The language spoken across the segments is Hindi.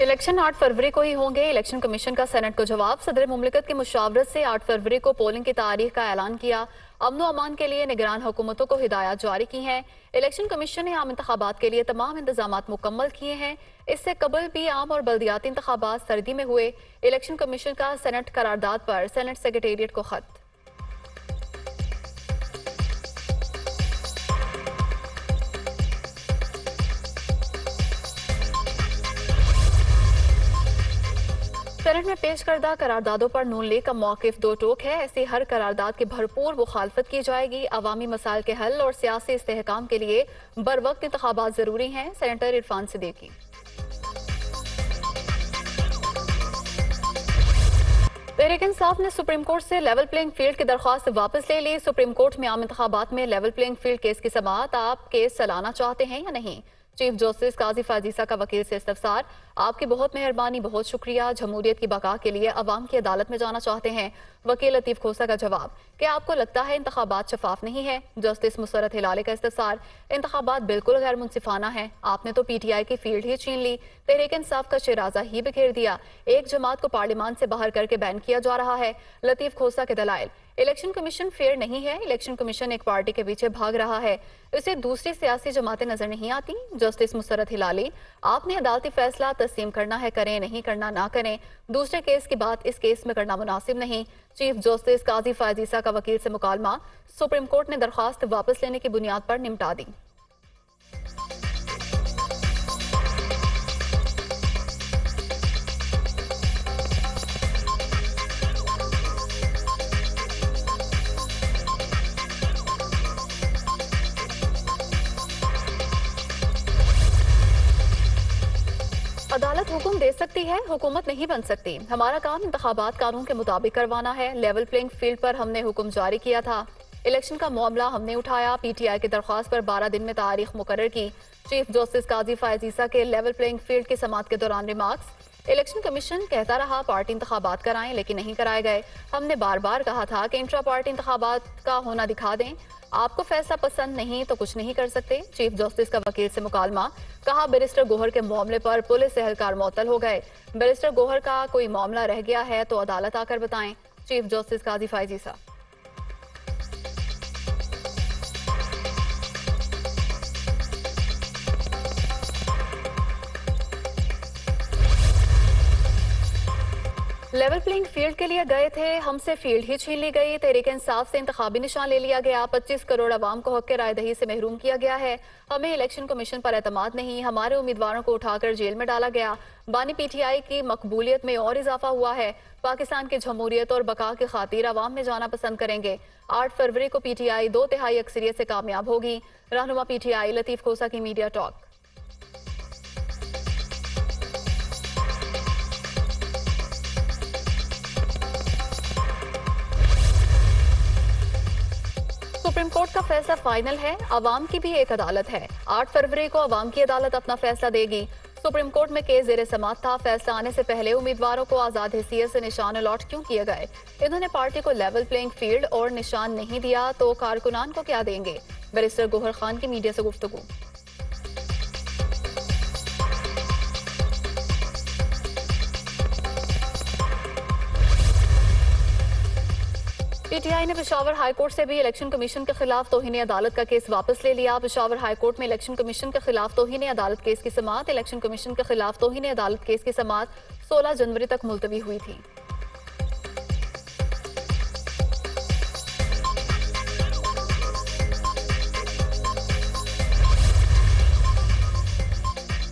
इलेक्शन 8 फरवरी को ही होंगे। इलेक्शन कमीशन का सेनेट को जवाब। सदर मुमलिकत की मुशावरत से 8 फरवरी को पोलिंग की तारीख का ऐलान किया। अमन अमान के लिए निगरान हुकूमतों को हिदायत जारी की हैं। इलेक्शन कमीशन ने आम इंतखाबात के लिए तमाम इंतजाम मुकम्मल किए हैं। इससे कबल भी आम और बल्दियाती इंतखाबात सर्दी में हुए। इलेक्शन कमीशन का सेनेट करारदाद पर सेनेट सेक्रेटेरिएट को खत। सेनेट में पेश करदा करारदादों पर नून लीग का मौकिफ दो टोक है। ऐसी हर करारदाद की भरपूर मुखालफत की जाएगी। अवामी मसाइल के हल और सियासी इस्तेहकाम के लिए बर वक्त इंतखाबात जरूरी हैं। सेनेटर इरफान सिद्दीकी। तहरीक इंसाफ ने सुप्रीम कोर्ट से लेवल प्लेइंग फील्ड की दरख्वास्त वापस ले ली। सुप्रीम कोर्ट में आम इंतखाबात में लेवल प्लेइंग फील्ड केस की समाअत। आप केस चलाना चाहते हैं या नहीं? चीफ जस्टिस काजी फाजीसा का वकील से इस्तफसार। आपकी बहुत मेहरबानी, बहुत शुक्रिया। जमहूरियत की बका के लिए अवाम की अदालत में जाना चाहते हैं। वकील लतीफ खोसा का जवाब। क्या आपको लगता है इंतखाबात शफाफ नहीं है? जस्टिस मुसरत हिलाली का इस्तफसार। इंतखाबात बिल्कुल गैर मुनसिफाना है। आपने तो PTI की फील्ड ही छीन ली, तहरीक इंसाफ का शिराजा ही बिखेर दिया। एक जमात को पार्लियामान से बाहर करके बैन किया जा रहा है। लतीफ खोसा के दलाइल। इलेक्शन कमीशन फेयर नहीं है। इलेक्शन कमीशन एक पार्टी के पीछे भाग रहा है, इसे दूसरी सियासी जमातें नजर नहीं आती। जस्टिस मुसरत हिलाली। आपने अदालती फैसला तस्लीम करना है करें, नहीं करना ना करें। दूसरे केस की बात इस केस में करना मुनासिब नहीं। चीफ जस्टिस काजी फाजीसा का वकील से मुकालमा। सुप्रीम कोर्ट ने दरख्वास्त वापस लेने की बुनियाद पर निपटा दी। अदालत हुक्म दे सकती है, हुकूमत नहीं बन सकती। हमारा काम इंतखाबात कानून के मुताबिक करवाना है। लेवल प्लेइंग फील्ड पर हमने हुक्म जारी किया था। इलेक्शन का मामला हमने उठाया। PTI की दरख्वास्त पर 12 दिन में तारीख मुकर्रर की। चीफ जस्टिस काजी फायजीसा के लेवल प्लेइंग फील्ड की समाअत के दौरान रिमार्क्स। इलेक्शन कमीशन कहता रहा पार्टी इंतखाबात कराएं, लेकिन नहीं कराए गए। हमने बार बार कहा था कि इंट्रा पार्टी इंतखाबात का होना दिखा दें। आपको फैसला पसंद नहीं तो कुछ नहीं कर सकते। चीफ जस्टिस का वकील से मुकालमा। कहा बैरिस्टर गोहर के मामले पर पुलिस एहलकार मुअत्तल हो गए। बैरिस्टर गोहर का कोई मामला रह गया है तो अदालत आकर बताएं। चीफ जस्टिस काजी फायजीसा। लेवल प्लेइंग फील्ड के लिए गए थे, हमसे फील्ड ही छीन ली गई। तहरीक इंसाफ से इंतखाबी निशान ले लिया गया। 25 करोड़ अवाम को हक के राय दही से महरूम किया गया है। हमें इलेक्शन कमीशन पर एतमाद नहीं। हमारे उम्मीदवारों को उठाकर जेल में डाला गया। बानी PTI की मकबूलियत में और इजाफा हुआ है। पाकिस्तान की जमहूरियत और बका की खातिर अवाम में जाना पसंद करेंगे। 8 फरवरी को PTI 2/3 अक्सरियत से कामयाब होगी। रहनुमा PTI लतीफ खोसा की मीडिया टॉक। सुप्रीम कोर्ट का फैसला फाइनल है। अवाम की भी एक अदालत है। 8 फरवरी को अवाम की अदालत अपना फैसला देगी। सुप्रीम कोर्ट में केस जेर समाअत था। फैसला आने से पहले उम्मीदवारों को आजाद हैसियत से निशान अलॉट क्यों किए गए? इन्होंने पार्टी को लेवल प्लेइंग फील्ड और निशान नहीं दिया तो कारकुनान को क्या देंगे? बैरिस्टर गोहर खान की मीडिया से गुफ्तगू। PTI ने पेशावर हाईकोर्ट से भी इलेक्शन कमीशन के खिलाफ तौहीन अदालत का केस वापस ले लिया। पेशावर हाईकोर्ट में इलेक्शन कमीशन के खिलाफ तौहीन अदालत केस की समाअत। इलेक्शन कमीशन के खिलाफ तौहीन अदालत केस की समाअत 16 जनवरी तक मुलतवी हुई थी।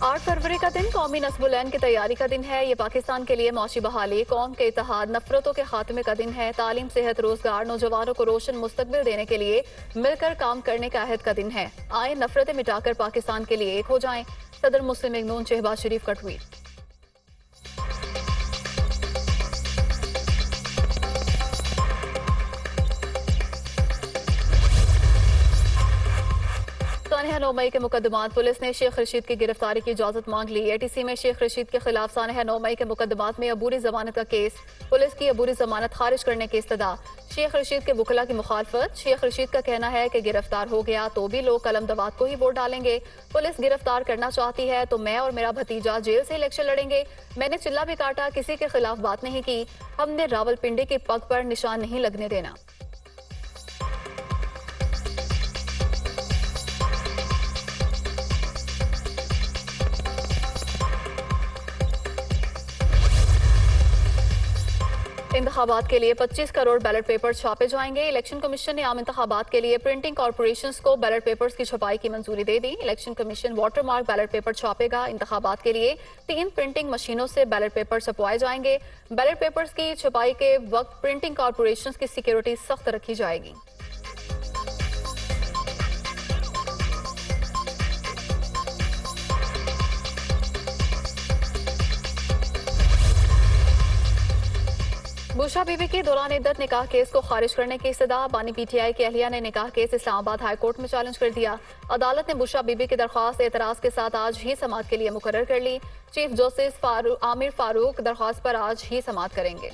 8 फरवरी का दिन कौमी नस्बुलैन की तैयारी का दिन है। ये पाकिस्तान के लिए मौशी बहाली, कौम के इत्तेहाद, नफरतों के खात्मे का दिन है। तालीम, सेहत, रोजगार, नौजवानों को रोशन मुस्तकबिल देने के लिए मिलकर काम करने का अहद का दिन है। आए नफरतें मिटाकर पाकिस्तान के लिए एक हो जाएं। सदर मुस्लिम लीग नून शहबाज शरीफ का ट्वीट। सानहा 9 मई के मुकदमात। पुलिस ने शेख रशीद की गिरफ्तारी की इजाजत मांग ली। एटीसी में शेख रशीद के खिलाफ सानहा 9 मई के मुकदमात में अबूरी जमानत का केस। पुलिस की अबूरी जमानत खारिज करने की इस्तदा। शेख रशीद के वकला की मुखालफत। शेख रशीद का कहना है कि गिरफ्तार हो गया तो भी लोग कलम दवात को ही वोट डालेंगे। पुलिस गिरफ्तार करना चाहती है तो मैं और मेरा भतीजा जेल से इलेक्शन लड़ेंगे। मैंने चिल्ला भी काटा, किसी के खिलाफ बात नहीं की। हमने रावलपिंडी की पग पर निशान नहीं लगने देना। इंतखाबात के लिए 25 करोड़ बैलेट पेपर छापे जाएंगे। इलेक्शन कमीशन ने आम इंतखाबात के लिए प्रिंटिंग कॉर्पोरेशंस को बैलेट पेपर्स की छपाई की मंजूरी दे दी। Election commission watermark ballot paper छापेगा। इंतखाबात के लिए 3 प्रिंटिंग मशीनों से बैलेट पेपर छपवाए जाएंगे। बैलेट पेपर्स की छपाई के वक्त प्रिंटिंग कॉर्पोरेशंस की सिक्योरिटी सख्त रखी जाएगी। बुशरा बीबी की दौरान इद्दत निकाह केस को खारिज करने की इस्तदा। बानी पीटीआई की अहलिया ने निकाह केस इस्लामाबाद हाई कोर्ट में चैलेंज कर दिया। अदालत ने बुशरा बीबी की दरख्वास्त एतराज के साथ आज ही समाअत के लिए मुकर्रर कर ली। चीफ जस्टिस आमिर फारूक दरख्वास्त पर आज ही समाअत करेंगे।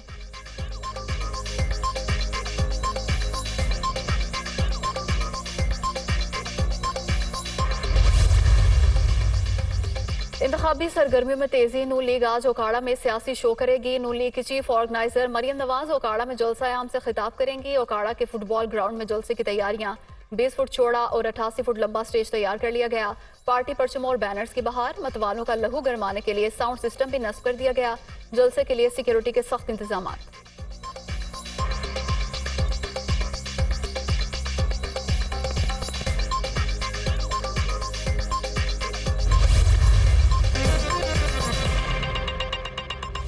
इंतखाबी सरगर्मियों में तेजी। नून लीग आज ओकाड़ा में सियासी शो करेगी। नून लीग की चीफ ऑर्गेनाइजर मरियम नवाज ओकाड़ा में जलसा आम से खिताब करेंगी। ओकाड़ा के फुटबॉल ग्राउंड में जलसे की तैयारियां। 20 फुट चौड़ा और 88 फुट लंबा स्टेज तैयार कर लिया गया। पार्टी परचमों और बैनर्स की बहार। मतवालों का लहू गरमाने के लिए साउंड सिस्टम भी नस्ब कर दिया गया। जलसे के लिए सिक्योरिटी के सख्त इंतजाम।